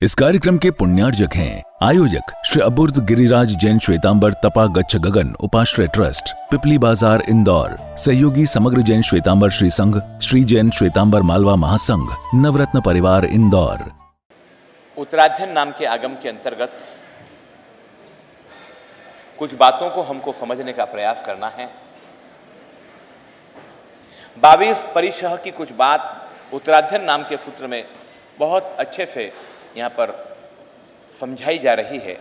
इस कार्यक्रम के पुण्यार्जक हैं आयोजक श्री अबुर्द गिरिराज जैन श्वेतांबर तपा गच्छ गगन उपाश्रय ट्रस्ट, पिपली बाजार, इंदौर। सहयोगी समग्र जैन श्वेतांबर श्री संघ, श्री जैन श्वेतांबर मालवा महासंघ, नवरत्न परिवार, इंदौर। उत्तराध्ययन नाम के आगम के अंतर्गत कुछ बातों को हमको समझने का प्रयास करना है। 22 परिशह की कुछ बात उत्तराध्ययन नाम के सूत्र में बहुत अच्छे से यहाँ पर समझाई जा रही है।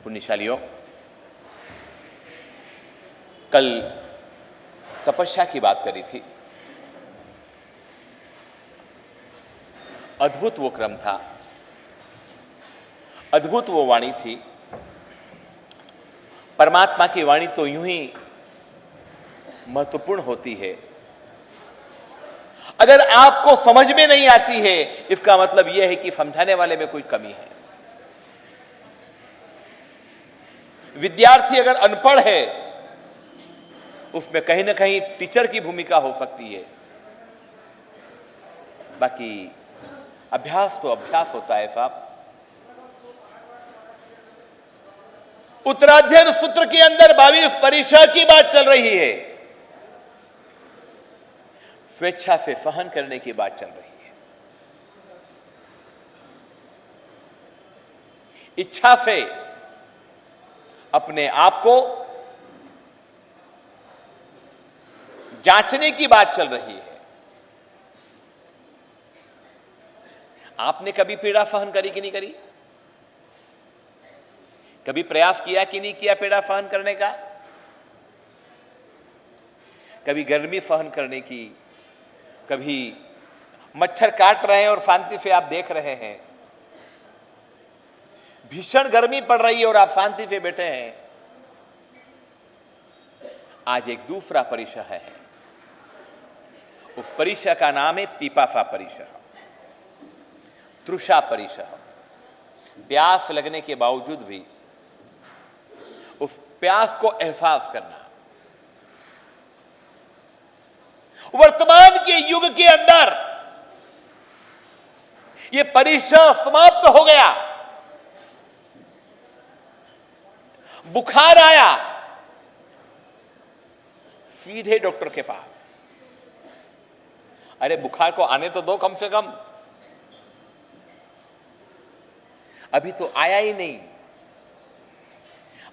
पुण्यशालियों, कल तपस्या की बात करी थी। अद्भुत वो क्रम था, अद्भुत वो वाणी थी। परमात्मा की वाणी तो यूं ही महत्वपूर्ण होती है। अगर आपको समझ में नहीं आती है, इसका मतलब यह है कि समझाने वाले में कोई कमी है। विद्यार्थी अगर अनपढ़ है, उसमें कहीं ना कहीं टीचर की भूमिका हो सकती है। बाकी अभ्यास तो अभ्यास होता है साहब। उत्तराध्ययन सूत्र के अंदर 22 परिशह की बात चल रही है। स्वेच्छा से सहन करने की बात चल रही है। इच्छा से अपने आप को जांचने की बात चल रही है। आपने कभी पीड़ा सहन करी कि नहीं करी? कभी प्रयास किया कि नहीं किया पीड़ा सहन करने का? कभी गर्मी सहन करने की, कभी मच्छर काट रहे हैं और शांति से आप देख रहे हैं। भीषण गर्मी पड़ रही है और आप शांति से बैठे हैं। आज एक दूसरा परिशह है। उस परिशह का नाम है पिपासा परिशह, तृषा परिशह। प्यास लगने के बावजूद भी उस प्यास को एहसास करना। वर्तमान के युग के अंदर यह परिशह समाप्त हो गया। बुखार आया, सीधे डॉक्टर के पास। अरे बुखार को आने तो दो कम से कम। अभी तो आया ही नहीं,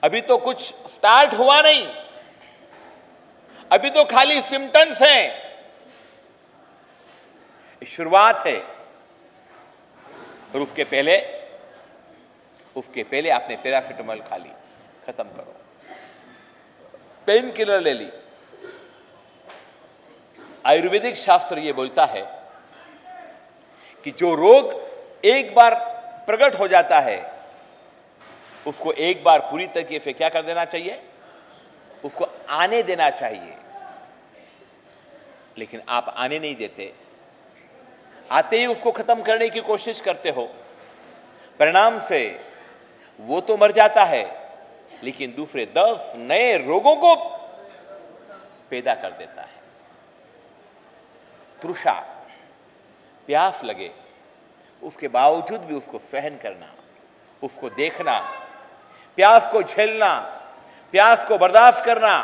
अभी तो कुछ स्टार्ट हुआ नहीं, अभी तो खाली सिम्टम्स हैं, शुरुआत है। और उसके पहले आपने पैरासिटामोल खा ली, खत्म करो। पेन किलर ले ली। आयुर्वेदिक शास्त्र यह बोलता है कि जो रोग एक बार प्रकट हो जाता है, उसको एक बार पूरी तरीके से क्या कर देना चाहिए? उसको आने देना चाहिए। लेकिन आप आने नहीं देते, आते ही उसको खत्म करने की कोशिश करते हो। परिणाम से वो तो मर जाता है, लेकिन दूसरे 10 नए रोगों को पैदा कर देता है। तृषा, प्यास लगे, उसके बावजूद भी उसको सहन करना, उसको देखना, प्यास को झेलना, प्यास को बर्दाश्त करना।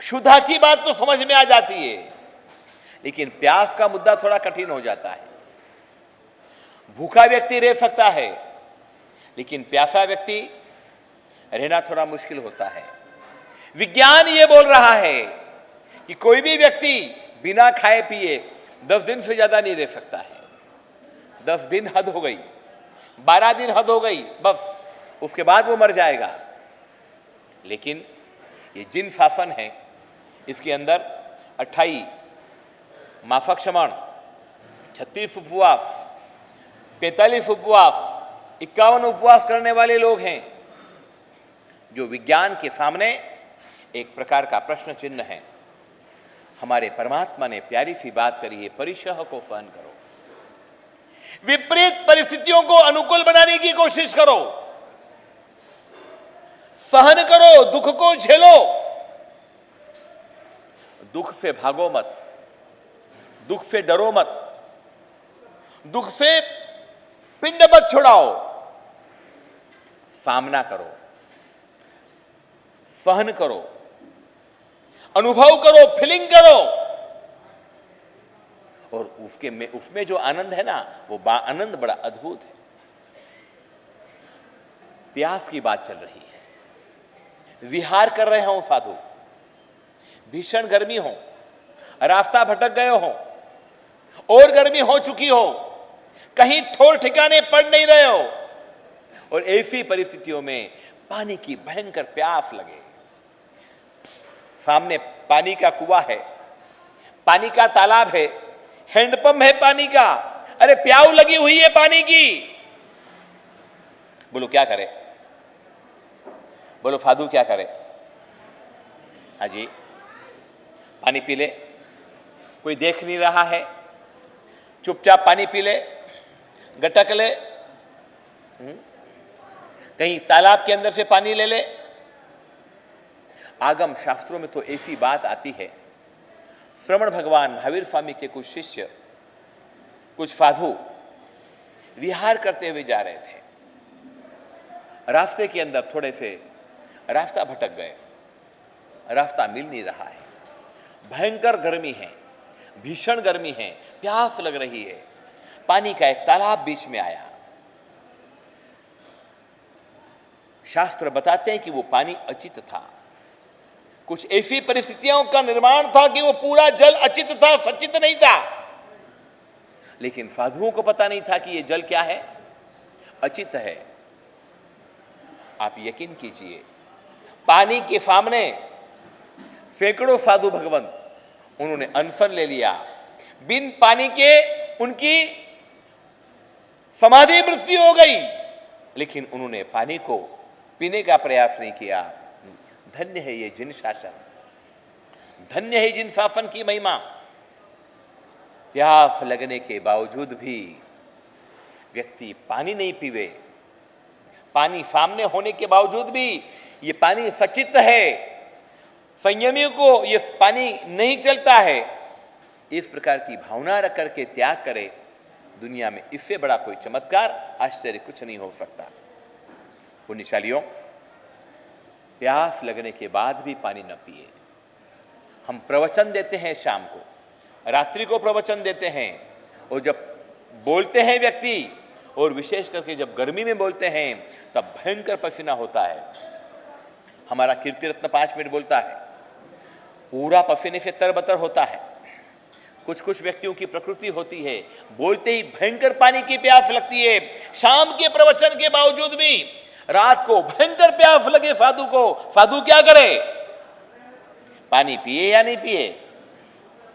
क्षुधा की बात तो समझ में आ जाती है, लेकिन प्यास का मुद्दा थोड़ा कठिन हो जाता है। भूखा व्यक्ति रह सकता है, लेकिन प्यासा व्यक्ति रहना थोड़ा मुश्किल होता है। विज्ञान ये बोल रहा है कि कोई भी व्यक्ति बिना खाए पिए 10 दिन से ज्यादा नहीं रह सकता है। 10 दिन हद हो गई, 12 दिन हद हो गई, बस उसके बाद वो मर जाएगा। लेकिन ये जिन शासन है, इसके अंदर 28 माफक क्षमण, 36 उपवास, 45 उपवास, 51 उपवास करने वाले लोग हैं, जो विज्ञान के सामने एक प्रकार का प्रश्न चिन्ह है। हमारे परमात्मा ने प्यारी सी बात करी है, परिशह को सहन करो। विपरीत परिस्थितियों को अनुकूल बनाने की कोशिश करो, सहन करो, दुख को झेलो। दुख से भागो मत, दुख से डरो मत, दुख से पिंड मत छुड़ाओ, सामना करो, सहन करो, अनुभव करो, फीलिंग करो, और उसमें जो आनंद है ना, वो आनंद बड़ा अद्भुत है। प्यास की बात चल रही है, विहार कर रहे हो साधु, भीषण गर्मी हो, रास्ता भटक गए हो और गर्मी हो चुकी हो, कहीं ठोर ठिकाने पड़ नहीं रहे हो, और ऐसी परिस्थितियों में पानी की भयंकर प्यास लगे, सामने पानी का कुआं है, पानी का तालाब है, हैंडपंप है पानी का, अरे प्याऊ लगी हुई है पानी की, बोलो क्या करे? बोलो फादू क्या करे? हाँ जी, पानी पी ले, कोई देख नहीं रहा है, चुपचाप पानी पी ले, गटक ले, कहीं तालाब के अंदर से पानी ले ले। आगम शास्त्रों में तो ऐसी बात आती है, श्रवण भगवान महावीर स्वामी के कुछ शिष्य, कुछ साधु विहार करते हुए जा रहे थे, रास्ते के अंदर थोड़े से रास्ता भटक गए, रास्ता मिल नहीं रहा है, भयंकर गर्मी है, भीषण गर्मी है, प्यास लग रही है, पानी का एक तालाब बीच में आया। शास्त्र बताते हैं कि वो पानी अचित था, कुछ ऐसी परिस्थितियों का निर्माण था कि वो पूरा जल अचित था, सचित नहीं था, लेकिन साधुओं को पता नहीं था कि ये जल क्या है, अचित है। आप यकीन कीजिए, पानी के सामने सैकड़ों साधु भगवंत, उन्होंने अनशन ले लिया, बिन पानी के उनकी समाधि मृत्यु हो गई, लेकिन उन्होंने पानी को पीने का प्रयास नहीं किया। धन्य है ये जिन शासन, धन्य है जिन शासन की महिमा। प्यास लगने के बावजूद भी व्यक्ति पानी नहीं पीवे, पानी सामने होने के बावजूद भी ये पानी सचित है, संयमियों को ये पानी नहीं चलता है, इस प्रकार की भावना रख करके त्याग करे, दुनिया में इससे बड़ा कोई चमत्कार, आश्चर्य कुछ नहीं हो सकता। पुण्यशालियों, प्यास लगने के बाद भी पानी न पिए। हम प्रवचन देते हैं शाम को, रात्रि को प्रवचन देते हैं, और जब बोलते हैं व्यक्ति, और विशेष करके जब गर्मी में बोलते हैं, तब भयंकर पसीना होता है। हमारा कीर्ति रत्न 5 मिनट बोलता है, पूरा पसीने से तरबतर होता है। कुछ कुछ व्यक्तियों की प्रकृति होती है, बोलते ही भयंकर पानी की प्यास लगती है। शाम के प्रवचन के बावजूद भी रात को भयंकर प्यास लगे साधु को, साधु क्या करे? पानी पिए या नहीं पिए?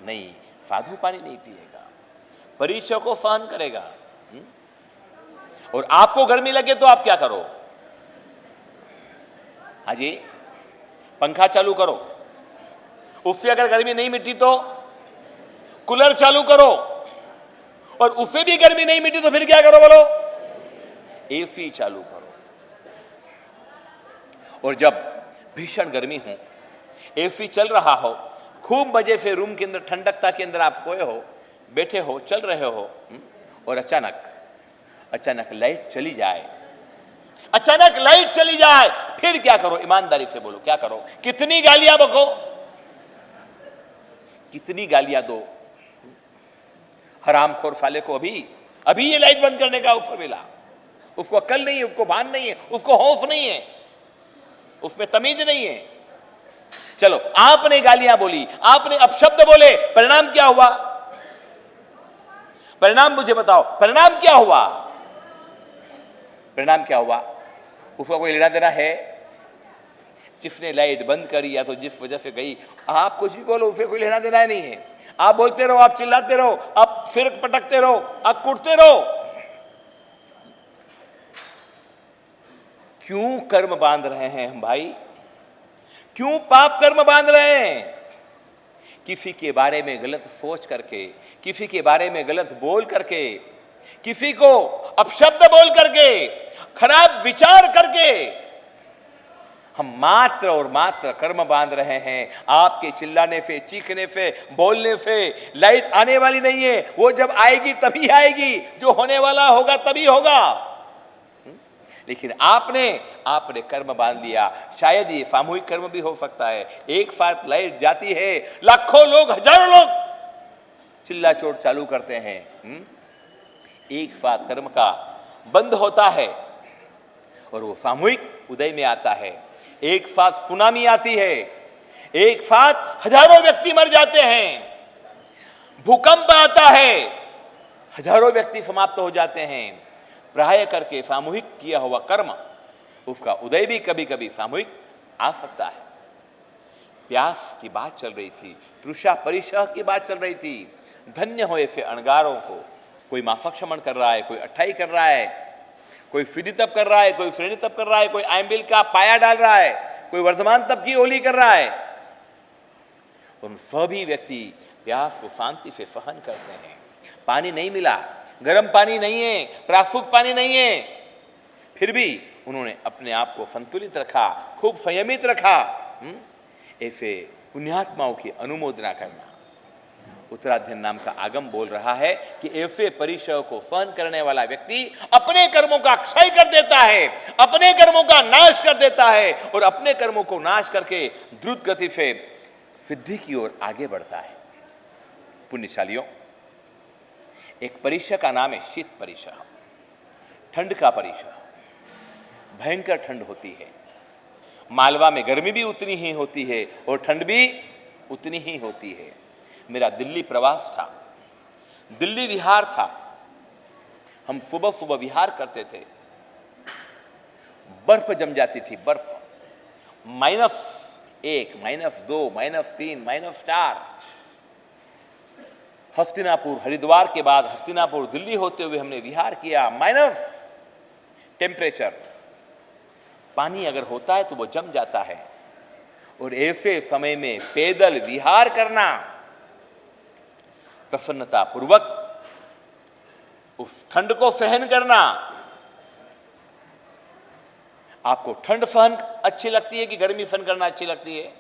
नहीं, साधु पानी नहीं पिएगा, परीक्षा को सहन करेगा। और आपको गर्मी लगे तो आप क्या करो? हाँ जी, पंखा चालू करो, उससे अगर गर्मी नहीं मिटी तो कूलर चालू करो, और उससे भी गर्मी नहीं मिटी तो फिर क्या करो बोलो? एसी चालू करो। और जब भीषण गर्मी हो, एसी चल रहा हो, खूब मजे से रूम के अंदर ठंडकता के अंदर आप सोए हो, बैठे हो, चल रहे हो, और अचानक लाइट चली जाए, अचानक लाइट चली जाए, फिर क्या करो? ईमानदारी से बोलो, क्या करो? कितनी गालियां बको, कितनी गालियां दो? हरामखोर साले को अभी ये लाइट बंद करने का अवसर मिला, उसको अक्ल नहीं है, उसको भान नहीं है, उसको होश नहीं है, उसमें तमीज नहीं है। चलो, आपने गालियां बोली, आपने अपशब्द बोले, परिणाम क्या हुआ? परिणाम मुझे बताओ, परिणाम क्या हुआ? परिणाम क्या हुआ? उसका कोई लेना देना है? जिसने लाइट बंद करी या तो जिस वजह से गई, आप कुछ भी बोलो, उसे कोई लेना देना नहीं है। आप बोलते रहो, आप चिल्लाते रहो, आप सिर पटकते रहो, आप कुटते रहो। क्यों कर्म बांध रहे हैं हम भाई? क्यों पाप कर्म बांध रहे हैं? किसी के बारे में गलत सोच करके, किसी के बारे में गलत बोल करके, किसी को अपशब्द बोल करके, खराब विचार करके हम मात्र और मात्र कर्म बांध रहे हैं। आपके चिल्लाने से, चीखने से, बोलने से लाइट आने वाली नहीं है। वो जब आएगी तभी आएगी, जो होने वाला होगा तभी होगा। लेकिन आपने कर्म बांध लिया। शायद ये सामूहिक कर्म भी हो सकता है। एक साथ लाइट जाती है, लाखों लोग, हजारों लोग चिल्ला चोट चालू करते हैं। एक साथ कर्म का बंद होता है और वो सामूहिक उदय में आता है। एक साथ सुनामी आती है, एक साथ हजारों व्यक्ति मर जाते हैं। भूकंप आता है, हजारों व्यक्ति समाप्त हो जाते हैं। प्राय करके सामूहिक किया हुआ कर्म, उसका उदय भी कभी कभी सामूहिक आ सकता है। प्यास की बात चल रही थी, तृषा परिशह की बात चल रही थी। धन्य हो ऐसे अणगारों को। कोई माफक शमन कर रहा है, कोई अट्ठाई कर रहा है, कोई फिदी तप कर रहा है, कोई श्रेणी तप कर रहा है, कोई आयम्बिल का पाया डाल रहा है, कोई वर्धमान तप की होली कर रहा है। उन सभी व्यक्ति प्यास को शांति से सहन करते हैं। पानी नहीं मिला, गर्म पानी नहीं है, प्रासूक पानी नहीं है, फिर भी उन्होंने अपने आप को संतुलित रखा, खूब संयमित रखा। ऐसे पुण्यात्माओं की अनुमोदना करना। उत्तराध्ययन नाम का आगम बोल रहा है कि ऐसे परिचय को सहन करने वाला व्यक्ति अपने कर्मों का क्षय कर देता है, अपने कर्मों का नाश कर देता है और अपने कर्मों को नाश करके द्रुत गति से सिद्धि की ओर आगे बढ़ता है। पुण्यशालियों, एक परिचय का नाम है शीत परिचय, ठंड का परिचय। भयंकर ठंड होती है। मालवा में गर्मी भी उतनी ही होती है और ठंड भी उतनी ही होती है। मेरा दिल्ली प्रवास था, दिल्ली विहार था। हम सुबह सुबह विहार करते थे। बर्फ जम जाती थी, बर्फ। -1, -2, -3, -4। हस्तिनापुर, हरिद्वार के बाद हस्तिनापुर दिल्ली होते हुए हमने विहार किया। Minus temperature. पानी अगर होता है तो वो जम जाता है। और ऐसे समय में पैदल विहार करना, प्रसन्नता पूर्वक उस ठंड को सहन करना। आपको ठंड सहन अच्छी लगती है कि गर्मी सहन करना अच्छी लगती है?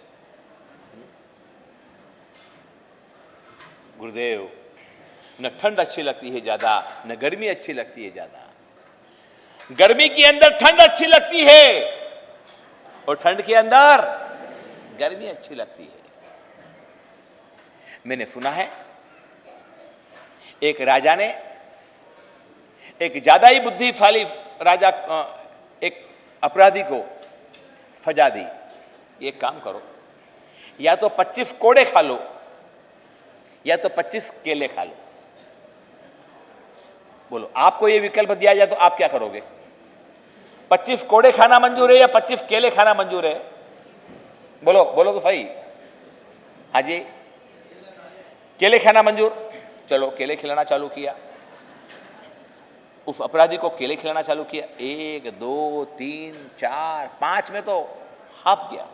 गुरुदेव, न ठंड अच्छी लगती है ज्यादा, न गर्मी अच्छी लगती है ज्यादा। गर्मी के अंदर ठंड अच्छी लगती है और ठंड के अंदर गर्मी अच्छी लगती है। मैंने सुना है एक राजा ने, एक ज्यादा ही बुद्धिशाली राजा, एक अपराधी को सजा दी। एक काम करो, या तो 25 कोड़े खा लो या तो 25 केले खा लो। बोलो, आपको ये विकल्प दिया जाए तो आप क्या करोगे? 25 कोड़े खाना मंजूर है या 25 केले खाना मंजूर है? बोलो बोलो तो सही। हाँ जी, केले खाना मंजूर। चलो, केले खिलाना चालू किया। उस अपराधी को केले खिलाना चालू किया। 1, 2, 3, 4, 5 में तो हाफ गया,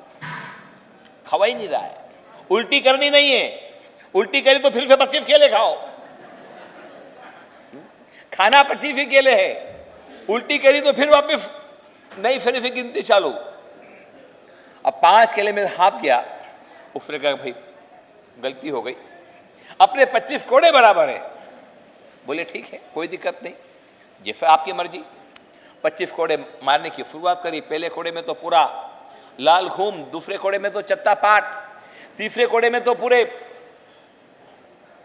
खवा ही नहीं रहा है। उल्टी करनी नहीं है, उल्टी करी तो फिर से 25 केले खाओ। खाना 25 ही केले है, उल्टी करी तो फिर वापस नई फिर से गिनती चालू। अब 5 केले में हाफ गया। उसने कहा, भाई गलती हो गई, अपने 25 कोड़े बराबर है। बोले ठीक है, कोई दिक्कत नहीं, जैसा आपकी मर्जी। 25 कोड़े मारने की शुरुआत करी। पहले कोड़े में तो पूरा लाल घूम, दूसरे कोड़े में तो चत्ता पाट, तीसरे कोड़े में तो पूरे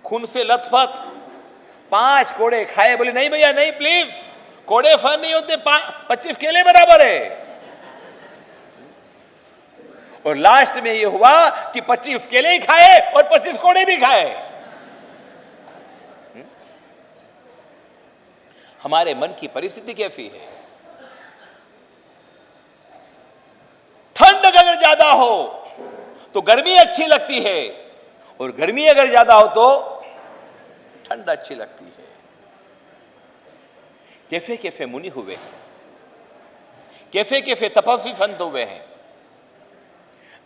खून से लथपथ। 5 कोड़े खाए। बोले नहीं भैया नहीं, प्लीज, कोड़े फन नहीं होते, 25 केले बराबर है। और लास्ट में ये हुआ कि 25 केले ही खाए और 25 कोड़े भी खाए। हमारे मन की परिस्थिति कैसी है? ठंड अगर ज्यादा हो तो गर्मी अच्छी लगती है और गर्मी अगर ज्यादा हो तो ठंड अच्छी लगती है। कैसे कैसे मुनि हुए, कैसे कैसे तपस्वी संत हुए हैं।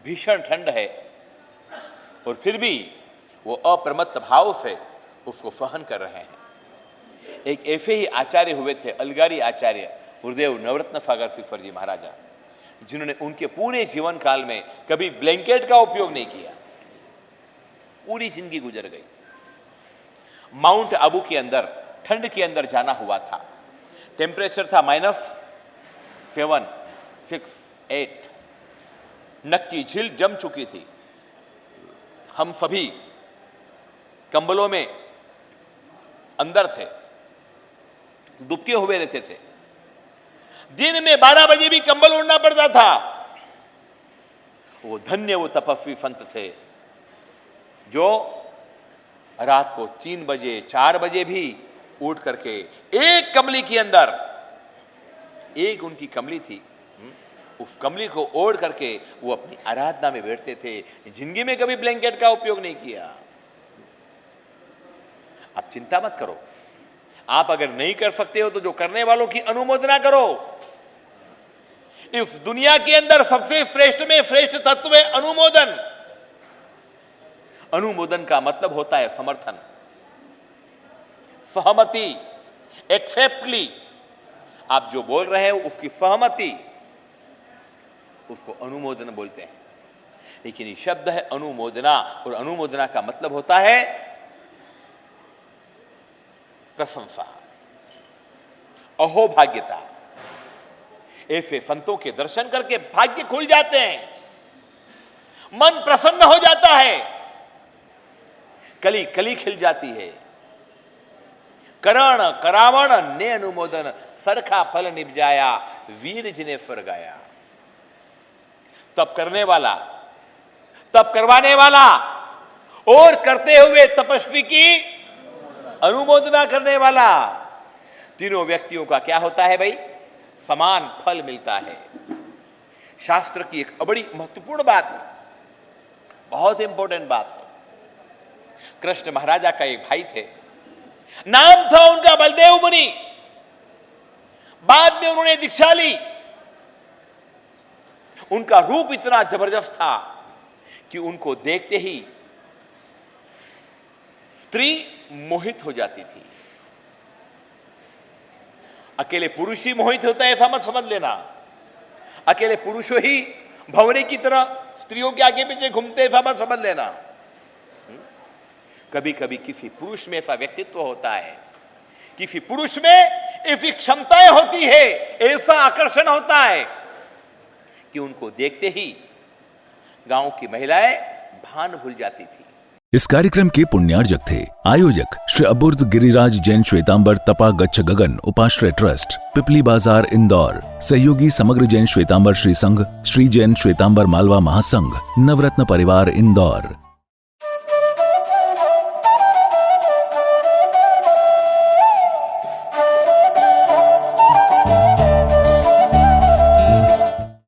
भीषण ठंड है और फिर भी वो अप्रमत्त भाव से उसको सहन कर रहे हैं। एक ऐसे ही आचार्य हुए थे, अलगारी आचार्य, गुरुदेव नवरत्न सागर श्रीफर जी महाराजा। जिन्होंने उनके पूरे जीवन काल में कभी ब्लैंकेट का उपयोग नहीं किया, पूरी जिंदगी गुजर गई। माउंट आबू के अंदर ठंड के अंदर जाना हुआ था, टेम्परेचर था -7, 6, 8, नक्की झील जम चुकी थी। हम सभी कंबलों में अंदर थे, दुबके हुए रहते थे। दिन में 12 बजे भी कंबल ओढ़ना पड़ता था। वो धन्य वो तपस्वी संत थे जो रात को 3 बजे 4 बजे भी उठ करके एक कमली के अंदर, एक उनकी कमली थी, उस कमली को ओढ़ करके वो अपनी आराधना में बैठते थे। जिंदगी में कभी ब्लैंकेट का उपयोग नहीं किया। आप चिंता मत करो, आप अगर नहीं कर सकते हो तो जो करने वालों की अनुमोदना करो। इस दुनिया के अंदर सबसे श्रेष्ठ में श्रेष्ठ तत्व है अनुमोदन। अनुमोदन का मतलब होता है समर्थन, सहमति, एक्सेप्टली। आप जो बोल रहे हैं उसकी सहमति, उसको अनुमोदन बोलते हैं। लेकिन ये शब्द है अनुमोदना, और अनुमोदना का मतलब होता है प्रशंसा, अहोभाग्यता। ऐसे संतों के दर्शन करके भाग्य खुल जाते हैं, मन प्रसन्न हो जाता है, कली कली खिल जाती है। करण करावण ने अनुमोदन, सरखा फल निपजाया, वीर जिने स्वर गाया। तप करने वाला, तप करवाने वाला और करते हुए तपस्वी की अनुमोदना करने वाला, तीनों व्यक्तियों का क्या होता है भाई? समान फल मिलता है। शास्त्र की एक बड़ी महत्वपूर्ण बात है, बहुत इंपॉर्टेंट बात है। कृष्ण महाराजा का एक भाई थे, नाम था उनका बलदेव मुनि। बाद में उन्होंने दीक्षा ली। उनका रूप इतना जबरदस्त था कि उनको देखते ही स्त्री मोहित हो जाती थी। अकेले पुरुष ही मोहित होता है ऐसा मत समझ लेना। अकेले पुरुष ही भंवरे की तरह स्त्रियों के आगे पीछे घूमते ऐसा मत समझ लेना। कभी कभी किसी पुरुष में ऐसा व्यक्तित्व होता है, किसी पुरुष में ऐसी क्षमताएं होती है, ऐसा आकर्षण होता है कि उनको देखते ही गांव की महिलाएं भान भूल जाती थी। इस कार्यक्रम के पुण्यार्जक थे आयोजक श्री अबुर्द गिरिराज जैन श्वेतांबर तपा गच्छ गगन उपाश्रय ट्रस्ट, पिपली बाजार, इंदौर। सहयोगी समग्र जैन श्वेतांबर श्री संघ, श्री जैन श्वेतांबर मालवा महासंघ, नवरत्न परिवार, इंदौर।